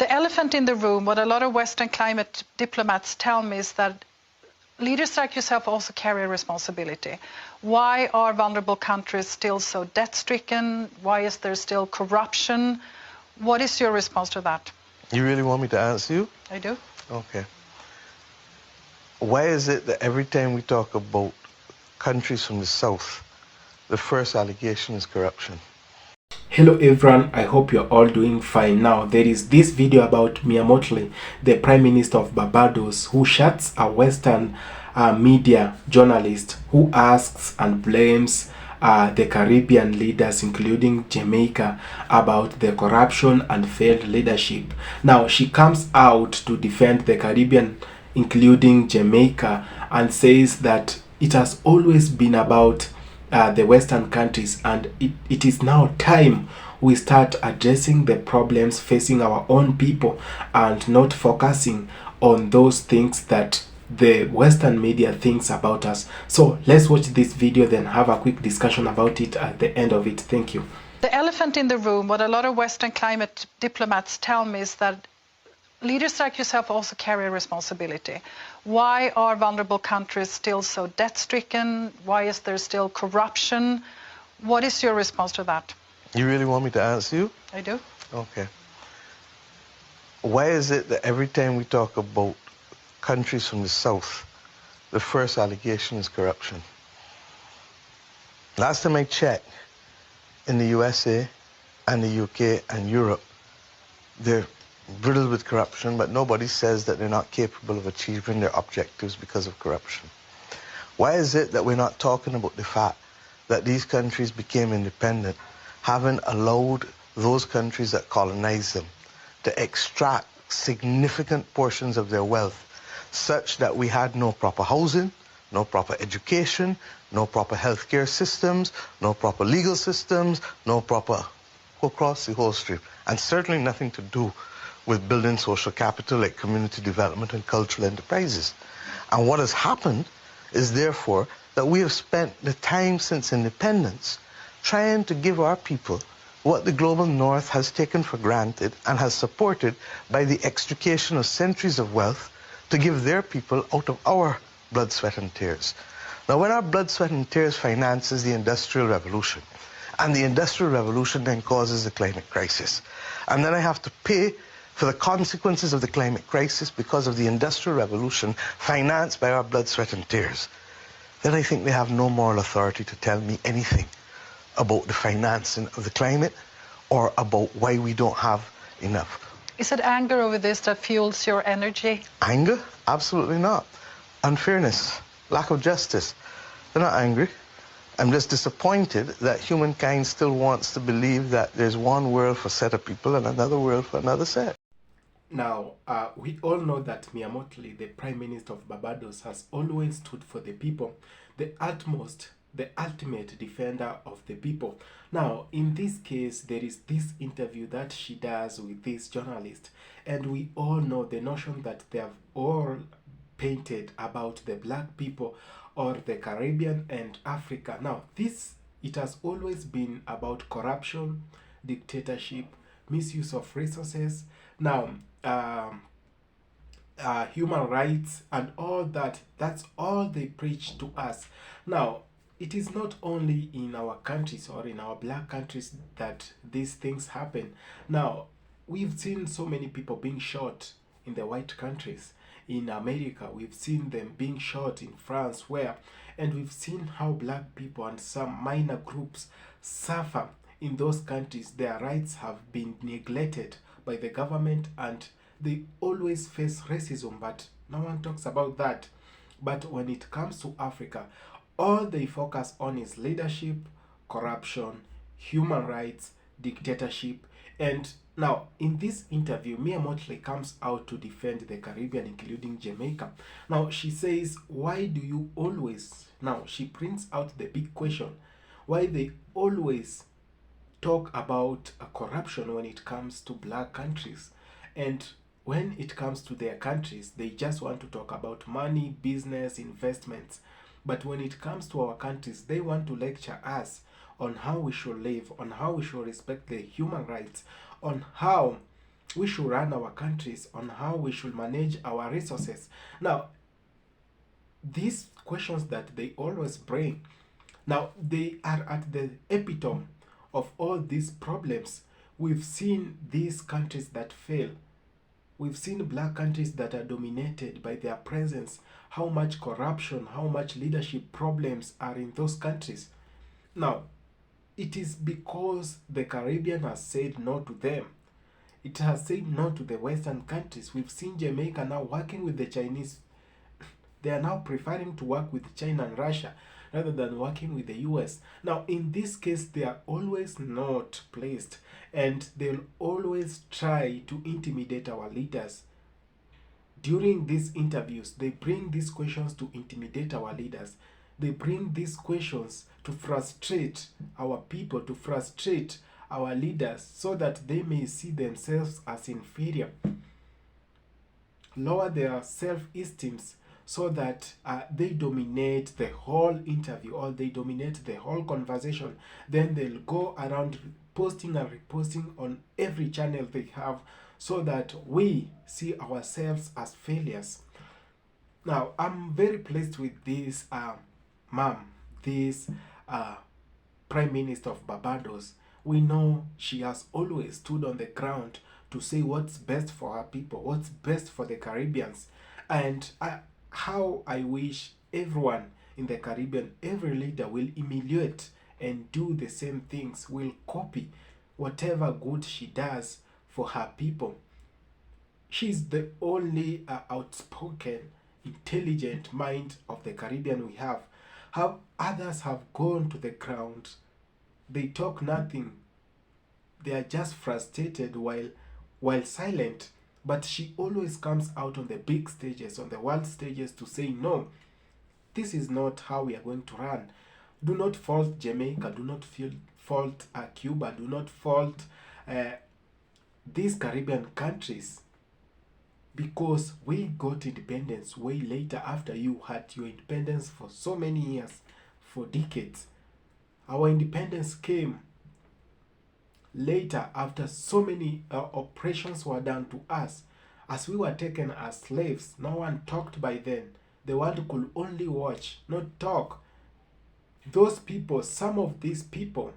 The elephant in the room, what a lot of Western climate diplomats tell me is that leaders like yourself also carry a responsibility. Why are vulnerable countries still so debt-stricken? Why is there still corruption? What is your response to that? You really want me to answer you? I do. Okay. Why is it that every time we talk about countries from the south, the first allegation is corruption? Hello everyone, I hope you're all doing fine. Now there is this video about Motley, the Prime Minister of Barbados, who shuts a Western media journalist who asks and blames the Caribbean leaders, including Jamaica, about the corruption and failed leadership. Now she comes out to defend the Caribbean, including Jamaica, and says that it has always been about the Western countries, and it is now time we start addressing the problems facing our own people and not focusing on those things that the Western media thinks about us. So let's watch this video, then have a quick discussion about it at the end of it. Thank you. The elephant in the room, what a lot of Western climate diplomats tell me is that leaders like yourself also carry a responsibility. Why are vulnerable countries still so debt-stricken? Why is there still corruption? What is your response to that? You really want me to answer you? I do. Okay. Why is it that every time we talk about countries from the south, the first allegation is corruption? Last time I checked, in the USA and the UK and Europe, they're riddled with corruption, but nobody says that they're not capable of achieving their objectives because of corruption. Why is it that we're not talking about the fact that these countries became independent, having allowed those countries that colonized them to extract significant portions of their wealth, such that we had no proper housing, no proper education, no proper healthcare systems, no proper legal systems, no proper across the whole street, and certainly nothing to do with building social capital like community development and cultural enterprises. And what has happened is therefore that we have spent the time since independence trying to give our people what the global north has taken for granted and has supported by the extrication of centuries of wealth to give their people out of our blood, sweat and tears. Now when our blood, sweat and tears finances the Industrial Revolution, and the Industrial Revolution then causes the climate crisis, and then I have to pay for the consequences of the climate crisis because of the Industrial Revolution financed by our blood, sweat and tears, then I think they have no moral authority to tell me anything about the financing of the climate or about why we don't have enough. Is it anger over this that fuels your energy? Anger? Absolutely not. Unfairness, lack of justice. They're not angry. I'm just disappointed that humankind still wants to believe that there's one world for a set of people and another world for another set. Now, we all know that Motley, the Prime Minister of Barbados, has always stood for the people, the ultimate defender of the people. Now, in this case, there is this interview that she does with this journalist, and we all know the notion that they have all painted about the black people or the Caribbean and Africa. Now, it has always been about corruption, dictatorship, misuse of resources. Now, human rights and all that. That's all they preach to us. Now, it is not only in our countries or in our black countries that these things happen. Now, we've seen so many people being shot in the white countries. In America, we've seen them being shot in France, and we've seen how black people and some minor groups suffer in those countries. Their rights have been neglected by the government and they always face racism, but no one talks about that. But when it comes to Africa, all they focus on is leadership, corruption, human rights, dictatorship. And now, in this interview, Motley comes out to defend the Caribbean, including Jamaica. Now, she says, why do you always... Now, she prints out the big question, why they always talk about corruption when it comes to black countries. And when it comes to their countries, they just want to talk about money, business, investments. But when it comes to our countries, they want to lecture us on how we should live, on how we should respect the human rights, on how we should run our countries, on how we should manage our resources. Now, these questions that they always bring, now they are at the epitome of all these problems. We've seen these countries that fail. We've seen black countries that are dominated by their presence, how much corruption, how much leadership problems are in those countries. Now, it is because the Caribbean has said no to them. It has said no to the Western countries. We've seen Jamaica now working with the Chinese. They are now preferring to work with China and Russia rather than working with the US. Now, in this case, they are always not placed, and they'll always try to intimidate our leaders. During these interviews, they bring these questions to intimidate our leaders. They bring these questions to frustrate our people, to frustrate our leaders, so that they may see themselves as inferior, lower their self-esteems, so that they dominate the whole interview, or they dominate the whole conversation. Then they'll go around posting and reposting on every channel they have, so that we see ourselves as failures. Now, I'm very pleased with this this Prime Minister of Barbados. We know she has always stood on the ground to say what's best for her people, what's best for the Caribbeans. And how I wish everyone in the Caribbean, every leader will emulate and do the same things, will copy whatever good she does for her people. She's the only outspoken, intelligent mind of the Caribbean we have. How others have gone to the ground, they talk nothing, they are just frustrated while silent. But she always comes out on the big stages, on the world stages, to say, no, this is not how we are going to run. Do not fault Jamaica, do not fault Cuba, do not fault these Caribbean countries, because we got independence way later after you had your independence for so many years, for decades. Our independence came later after so many oppressions were done to us. As we were taken as slaves, no one talked by then. The world could only watch, not talk. Those people, some of these people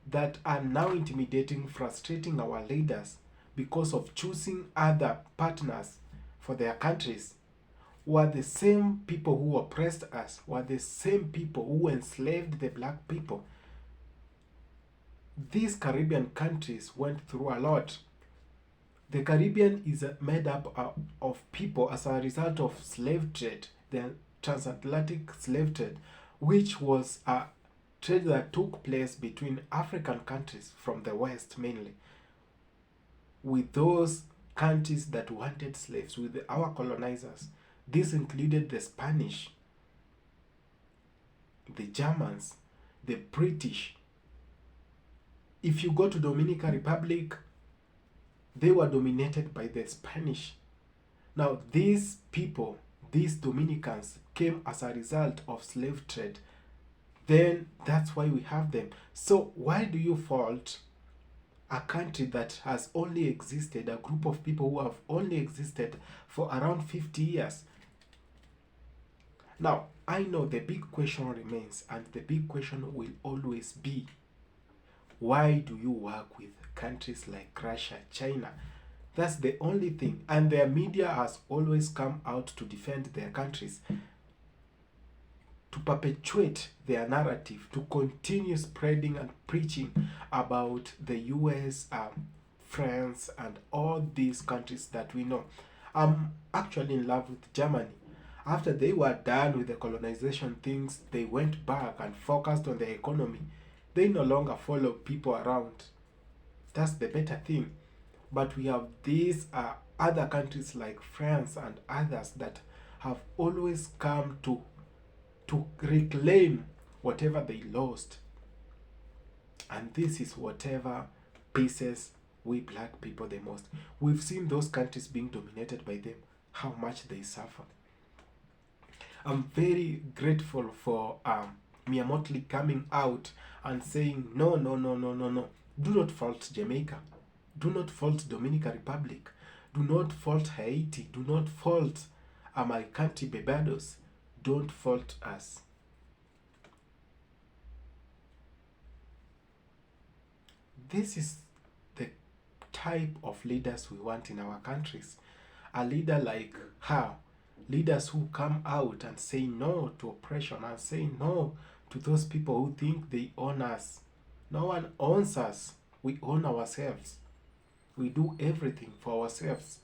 that are now intimidating, frustrating our leaders because of choosing other partners for their countries, were the same people who oppressed us, were the same people who enslaved the black people. These Caribbean countries went through a lot. The Caribbean is made up of people as a result of slave trade, the transatlantic slave trade, which was a trade that took place between African countries from the West mainly, with those countries that wanted slaves, with our colonizers. This included the Spanish, the Germans, the British. If you go to Dominican Republic, they were dominated by the Spanish. Now, these people, these Dominicans, came as a result of slave trade. Then that's why we have them. So why do you fault a country that has only existed, a group of people who have only existed for around 50 years? Now, I know the big question remains, and the big question will always be, why do you work with countries like Russia, China? That's the only thing. And their media has always come out to defend their countries, to perpetuate their narrative, to continue spreading and preaching about the US, France, and all these countries that we know. I'm actually in love with Germany. After they were done with the colonization things, they went back and focused on the economy. They no longer follow people around. That's the better thing. But we have these other countries like France and others that have always come to reclaim whatever they lost. And this is whatever pisses we black people the most. We've seen those countries being dominated by them, how much they suffer. I'm very grateful for Motley coming out and saying, no, do not fault Jamaica. Do not fault Dominican Republic. Do not fault Haiti. Do not fault my country, Barbados. Don't fault us. This is the type of leaders we want in our countries. A leader like her. Leaders who come out and say no to oppression and say no to those people who think they own us. No one owns us. We own ourselves. We do everything for ourselves.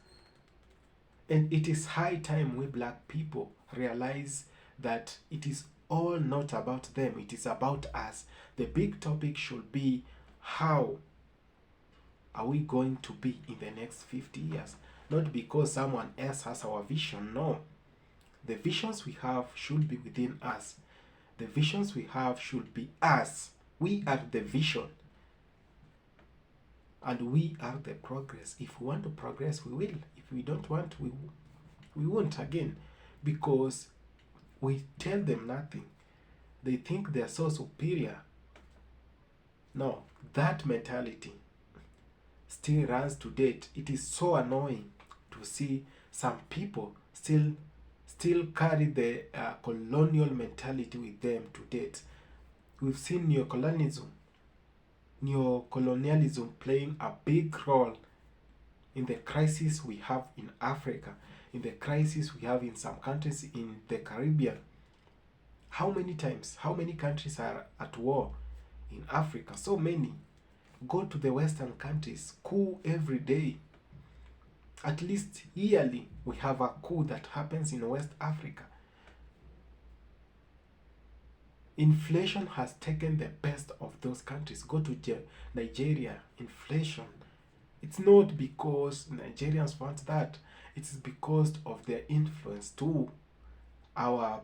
And it is high time we black people realize that it is all not about them. It is about us. The big topic should be, how are we going to be in the next 50 years? Not because someone else has our vision, no. The visions we have should be within us. The visions we have should be us. We are the vision. And we are the progress. If we want to progress, we will. If we don't want, we won't again. Because we tell them nothing. They think they are so superior. No, that mentality still runs to date. It is so annoying to see some people still carry the colonial mentality with them to date. We've seen neocolonialism playing a big role in the crisis we have in Africa, in the crisis we have in some countries in the Caribbean. How many times, how many countries are at war in Africa? So many. Go to the Western countries, coup every day. At least yearly, we have a coup that happens in West Africa. Inflation has taken the best of those countries. Go to Nigeria, inflation. It's not because Nigerians want that. It's because of their influence to our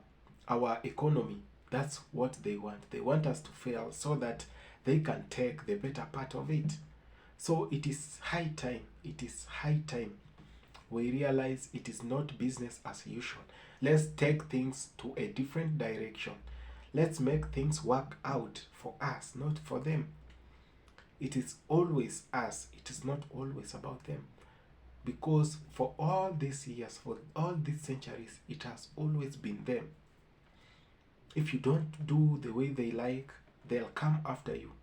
economy. That's what they want. They want us to fail so that they can take the better part of it. So it is high time. It is high time we realize it is not business as usual. Let's take things to a different direction. Let's make things work out for us, not for them. It is always us. It is not always about them. Because for all these years, for all these centuries, it has always been them. If you don't do the way they like, they'll come after you.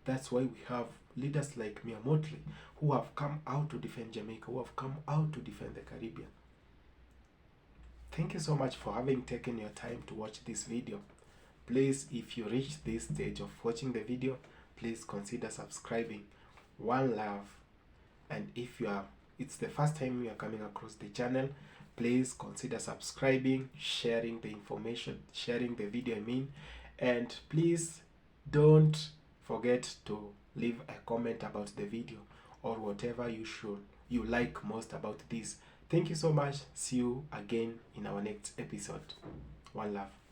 That's why we have leaders like Motley, who have come out to defend Jamaica, who have come out to defend the Caribbean. Thank you so much for having taken your time to watch this video. Please, if you reach this stage of watching the video, please consider subscribing. One love. And if it's the first time you are coming across the channel, please consider subscribing, sharing the information, sharing the video and please don't forget to leave a comment about the video or whatever you like most about this. Thank you so much. See you again in our next episode. One love.